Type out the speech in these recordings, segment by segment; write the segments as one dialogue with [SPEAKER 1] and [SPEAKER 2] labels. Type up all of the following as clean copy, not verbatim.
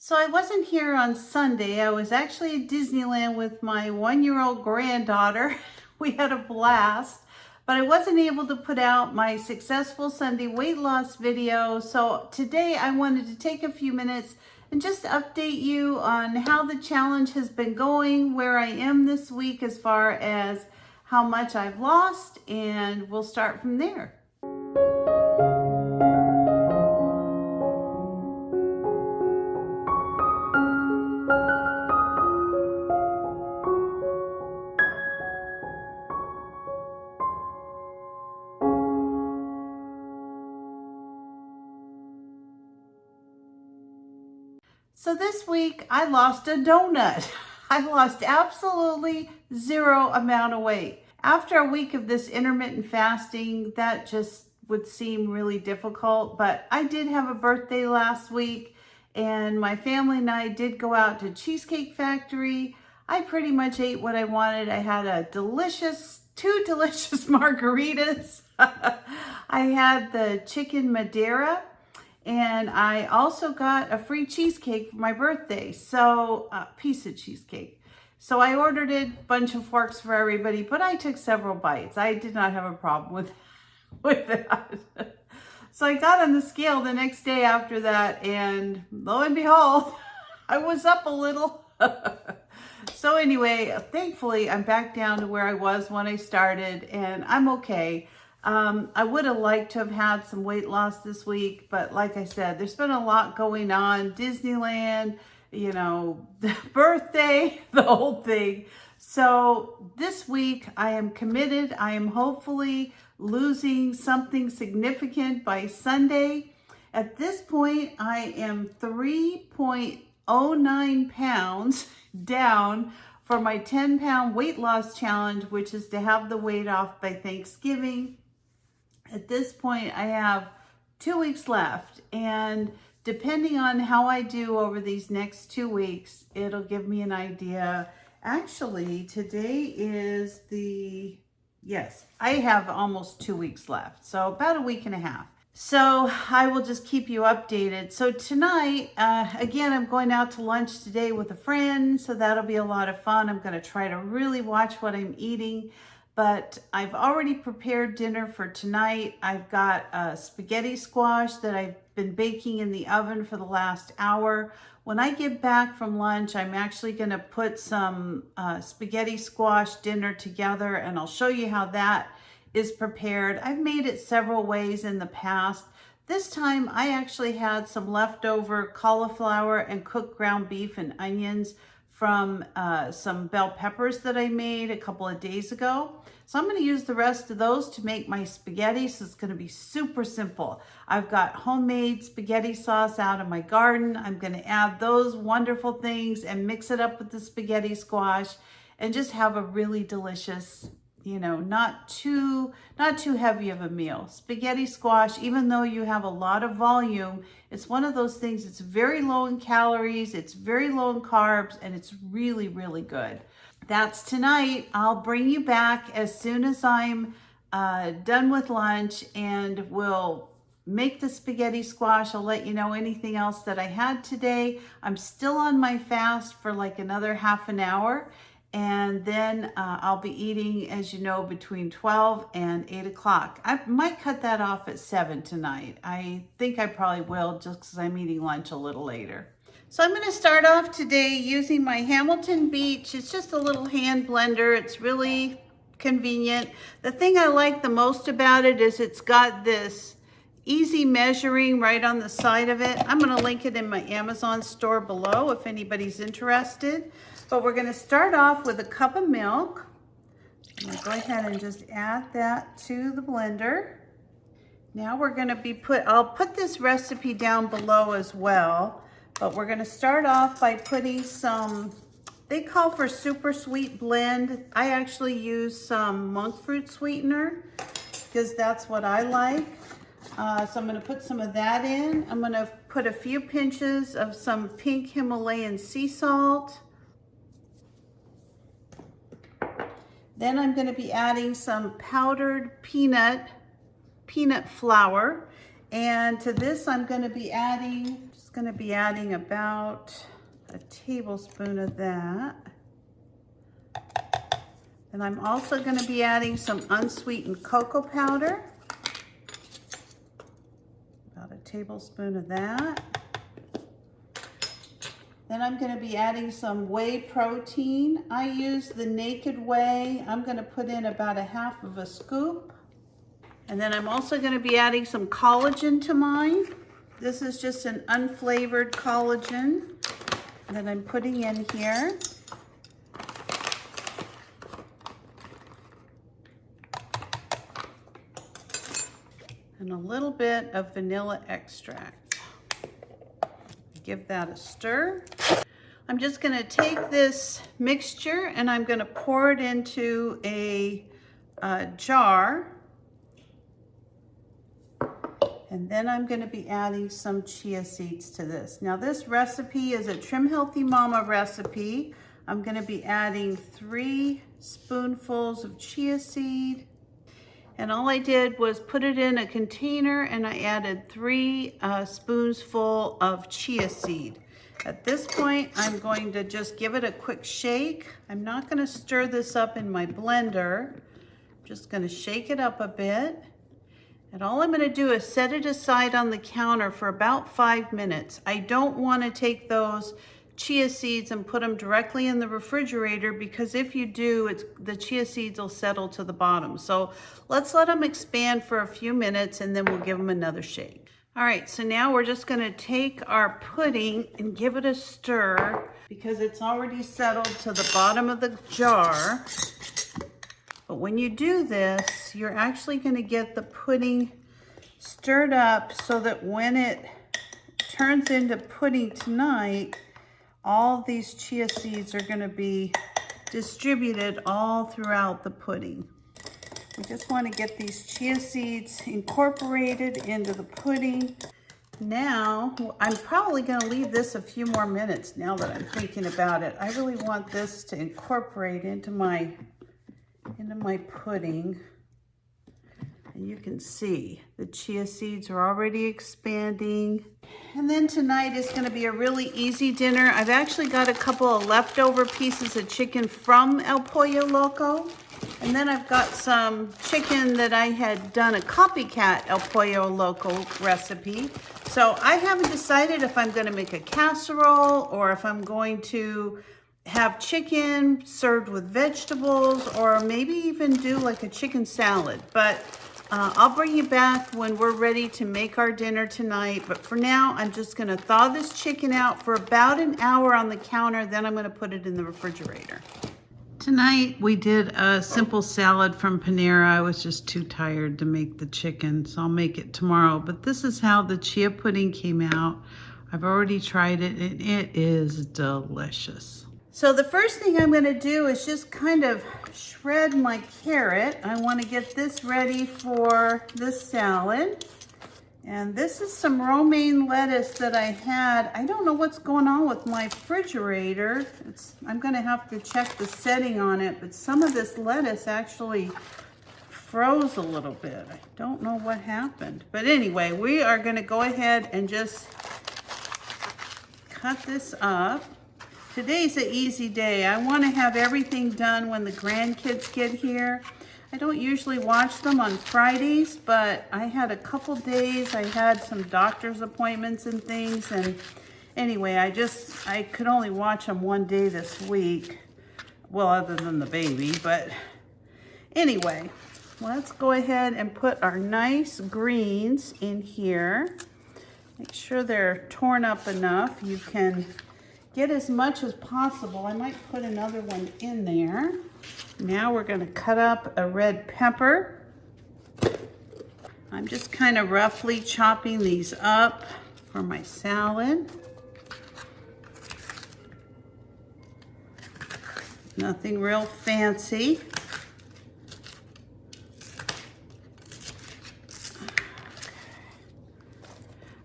[SPEAKER 1] So I wasn't here on Sunday. I was actually at Disneyland with my 1-year-old granddaughter. We had a blast, but I wasn't able to put out my successful Sunday weight loss video. So today I wanted to take a few minutes and just update you on how the challenge has been going, where I am this week as far as how much I've lost, and we'll start from there. So this week I lost a donut. I lost absolutely zero amount of weight. After a week of this intermittent fasting, that just would seem really difficult, but I did have a birthday last week and my family and I did go out to Cheesecake Factory. I pretty much ate what I wanted. I had two delicious margaritas. I had the chicken Madeira, and I also got a free cheesecake for my birthday, so a piece of cheesecake. So I ordered a bunch of forks for everybody, but I took several bites. I did not have a problem with that. So I got on the scale the next day after that, and lo and behold, I was up a little. So anyway, thankfully, I'm back down to where I was when I started, and I'm okay. I would have liked to have had some weight loss this week, but like I said, there's been a lot going on. Disneyland, the birthday, the whole thing. So this week I am committed. I am hopefully losing something significant by Sunday. At this point, I am 3.09 pounds down for my 10-pound weight loss challenge, which is to have the weight off by Thanksgiving. At this point, I have 2 weeks left, and depending on how I do over these next 2 weeks, it'll give me an idea. Actually, today is yes, I have almost 2 weeks left, so about a week and a half. So I will just keep you updated. So tonight, again, I'm going out to lunch today with a friend, so that'll be a lot of fun. I'm going to try to really watch what I'm eating. But I've already prepared dinner for tonight. I've got a spaghetti squash that I've been baking in the oven for the last hour. When I get back from lunch, I'm actually going to put some spaghetti squash dinner together, and I'll show you how that is prepared. I've made it several ways in the past. This time I actually had some leftover cauliflower and cooked ground beef and onions from some bell peppers that I made a couple of days ago. So I'm going to use the rest of those to make my spaghetti. So it's going to be super simple. I've got homemade spaghetti sauce out of my garden. I'm going to add those wonderful things and mix it up with the spaghetti squash and just have a really delicious, not too heavy of a meal. Spaghetti squash, even though you have a lot of volume, it's one of those things, it's very low in calories, it's very low in carbs, and it's really, really good. That's tonight. I'll bring you back as soon as I'm done with lunch, and we'll make the spaghetti squash. I'll let you know anything else that I had today. I'm still on my fast for like another half an hour. And then I'll be eating, as you know, between 12 and 8 o'clock. I might cut that off at 7 tonight. I think I probably will, just because I'm eating lunch a little later. So I'm going to start off today using my Hamilton Beach. It's just a little hand blender. It's really convenient. The thing I like the most about it is it's got this easy measuring right on the side of it. I'm going to link it in my Amazon store below if anybody's interested. But we're going to start off with a cup of milk. I'm going to go ahead and just add that to the blender. Now we're going to I'll put this recipe down below as well, but we're going to start off by putting some, they call for super sweet blend. I actually use some Monkfruit Sweetener because that's what I like. So I'm going to put some of that in. I'm going to put a few pinches of some pink Himalayan sea salt. Then I'm going to be adding some powdered peanut flour. And to this, I'm going to be adding just just gonna be adding about a tablespoon of that. And I'm also gonna be adding some unsweetened cocoa powder. About a tablespoon of that. Then I'm gonna be adding some whey protein. I use the naked whey. I'm gonna put in about a half of a scoop. And then I'm also gonna be adding some collagen to mine. This is just an unflavored collagen that I'm putting in here. And a little bit of vanilla extract. Give that a stir. I'm just gonna take this mixture and I'm gonna pour it into a jar. And then I'm gonna be adding some chia seeds to this. Now this recipe is a Trim Healthy Mama recipe. I'm gonna be adding 3 spoonfuls of chia seed. And all I did was put it in a container and I added 3 spoonsful of chia seed. At this point, I'm going to just give it a quick shake. I'm not gonna stir this up in my blender. I'm just gonna shake it up a bit. And all I'm gonna do is set it aside on the counter for about 5 minutes. I don't wanna take those chia seeds and put them directly in the refrigerator, because if you do, the chia seeds will settle to the bottom. So let's let them expand for a few minutes and then we'll give them another shake. All right, so now we're just gonna take our pudding and give it a stir because it's already settled to the bottom of the jar. But when you do this, you're actually gonna get the pudding stirred up so that when it turns into pudding tonight, all these chia seeds are gonna be distributed all throughout the pudding. We just wanna get these chia seeds incorporated into the pudding. Now, I'm probably gonna leave this a few more minutes now that I'm thinking about it. I really want this to incorporate into my pudding. And you can see the chia seeds are already expanding. And then tonight is gonna be a really easy dinner. I've actually got a couple of leftover pieces of chicken from El Pollo Loco. And then I've got some chicken that I had done a copycat El Pollo Loco recipe. So I haven't decided if I'm gonna make a casserole or if I'm going to have chicken served with vegetables, or maybe even do like a chicken salad. But I'll bring you back when we're ready to make our dinner tonight. But for now, I'm just gonna thaw this chicken out for about an hour on the counter, then I'm gonna put it in the refrigerator. Tonight, we did a simple salad from Panera. I was just too tired to make the chicken, so I'll make it tomorrow. But this is how the chia pudding came out. I've already tried it, and it is delicious. So the first thing I'm gonna do is just kind of shred my carrot. I wanna get this ready for this salad. And this is some romaine lettuce that I had. I don't know what's going on with my refrigerator. I'm gonna have to check the setting on it, but some of this lettuce actually froze a little bit. I don't know what happened. But anyway, we are gonna go ahead and just cut this up. Today's an easy day. I want to have everything done when the grandkids get here. I don't usually watch them on Fridays, but I had a couple days. I had some doctor's appointments and things, and anyway, I could only watch them one day this week. Well, other than the baby, but anyway, let's go ahead and put our nice greens in here. Make sure they're torn up enough. You can get as much as possible. I might put another one in there. Now we're gonna cut up a red pepper. I'm just kind of roughly chopping these up for my salad. Nothing real fancy.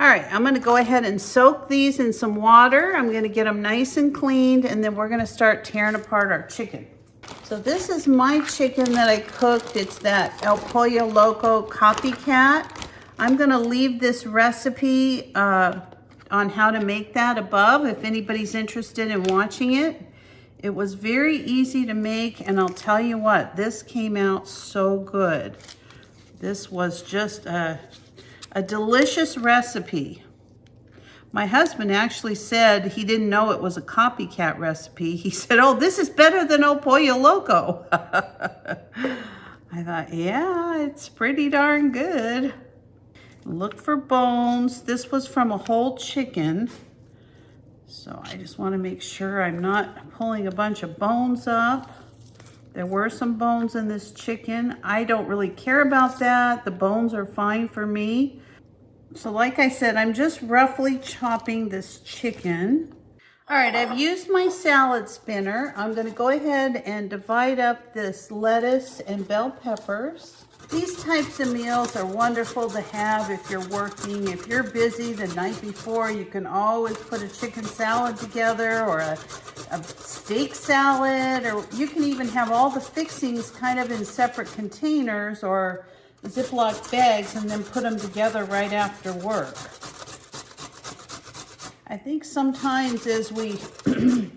[SPEAKER 1] All right, I'm gonna go ahead and soak these in some water. I'm gonna get them nice and cleaned, and then we're gonna start tearing apart our chicken. So this is my chicken that I cooked. It's that El Pollo Loco copycat. I'm gonna leave this recipe on how to make that above if anybody's interested in watching it. It was very easy to make, and I'll tell you what, this came out so good. This was just a delicious recipe. My husband actually said he didn't know it was a copycat recipe. He said, "Oh, this is better than El Pollo Loco." I thought, yeah, it's pretty darn good. Look for bones. This was from a whole chicken. So I just want to make sure I'm not pulling a bunch of bones up. There were some bones in this chicken. I don't really care about that. The bones are fine for me. So like I said, I'm just roughly chopping this chicken. All right, I've used my salad spinner. I'm going to go ahead and divide up this lettuce and bell peppers. These types of meals are wonderful to have if you're working. If you're busy the night before, you can always put a chicken salad together or a steak salad, or you can even have all the fixings kind of in separate containers or Ziploc bags and then put them together right after work. I think sometimes as we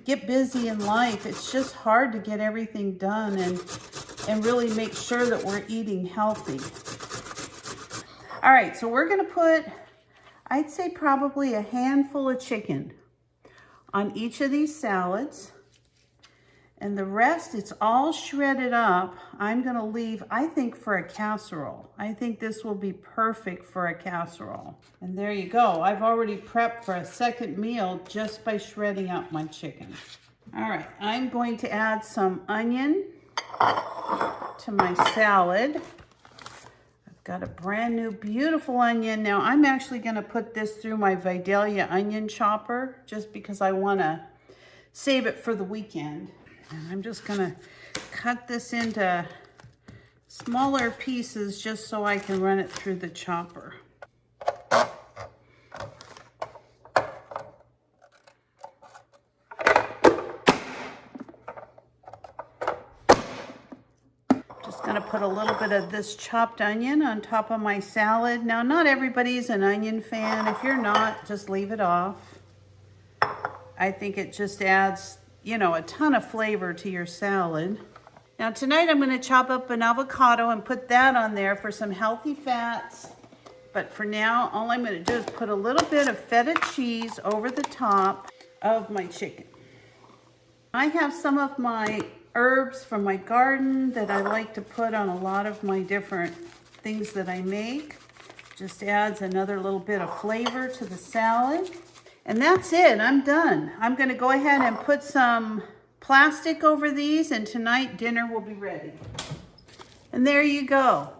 [SPEAKER 1] get busy in life, it's just hard to get everything done and really make sure that we're eating healthy. All right, so we're gonna put, I'd say probably a handful of chicken on each of these salads. And the rest, it's all shredded up. I'm gonna leave, I think, for a casserole. I think this will be perfect for a casserole. And there you go. I've already prepped for a second meal just by shredding up my chicken. All right, I'm going to add some onion to my salad. I've got a brand new, beautiful onion. Now, I'm actually gonna put this through my Vidalia onion chopper just because I wanna save it for the weekend. And I'm just gonna cut this into smaller pieces just so I can run it through the chopper. Just gonna put a little bit of this chopped onion on top of my salad. Now, not everybody's an onion fan. If you're not, just leave it off. I think it just adds, you know, a ton of flavor to your salad. Now tonight I'm gonna chop up an avocado and put that on there for some healthy fats. But for now, all I'm gonna do is put a little bit of feta cheese over the top of my chicken. I have some of my herbs from my garden that I like to put on a lot of my different things that I make. Just adds another little bit of flavor to the salad. And that's it, I'm done. I'm gonna go ahead and put some plastic over these, and tonight dinner will be ready. And there you go.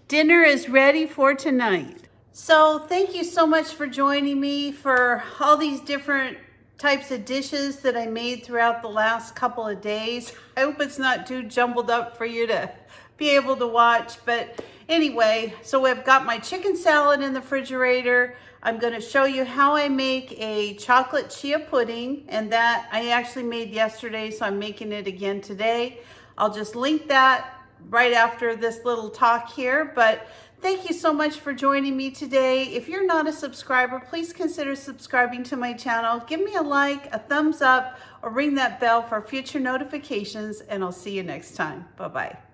[SPEAKER 1] Dinner is ready for tonight. So thank you so much for joining me for all these different types of dishes that I made throughout the last couple of days. I hope it's not too jumbled up for you to be able to watch, but anyway, so I've got my chicken salad in the refrigerator. I'm going to show you how I make a chocolate chia pudding, and that I actually made yesterday, so I'm making it again today. I'll just link that right after this little talk here, but thank you so much for joining me today. If you're not a subscriber, please consider subscribing to my channel. Give me a like, a thumbs up, or ring that bell for future notifications, and I'll see you next time. Bye-bye.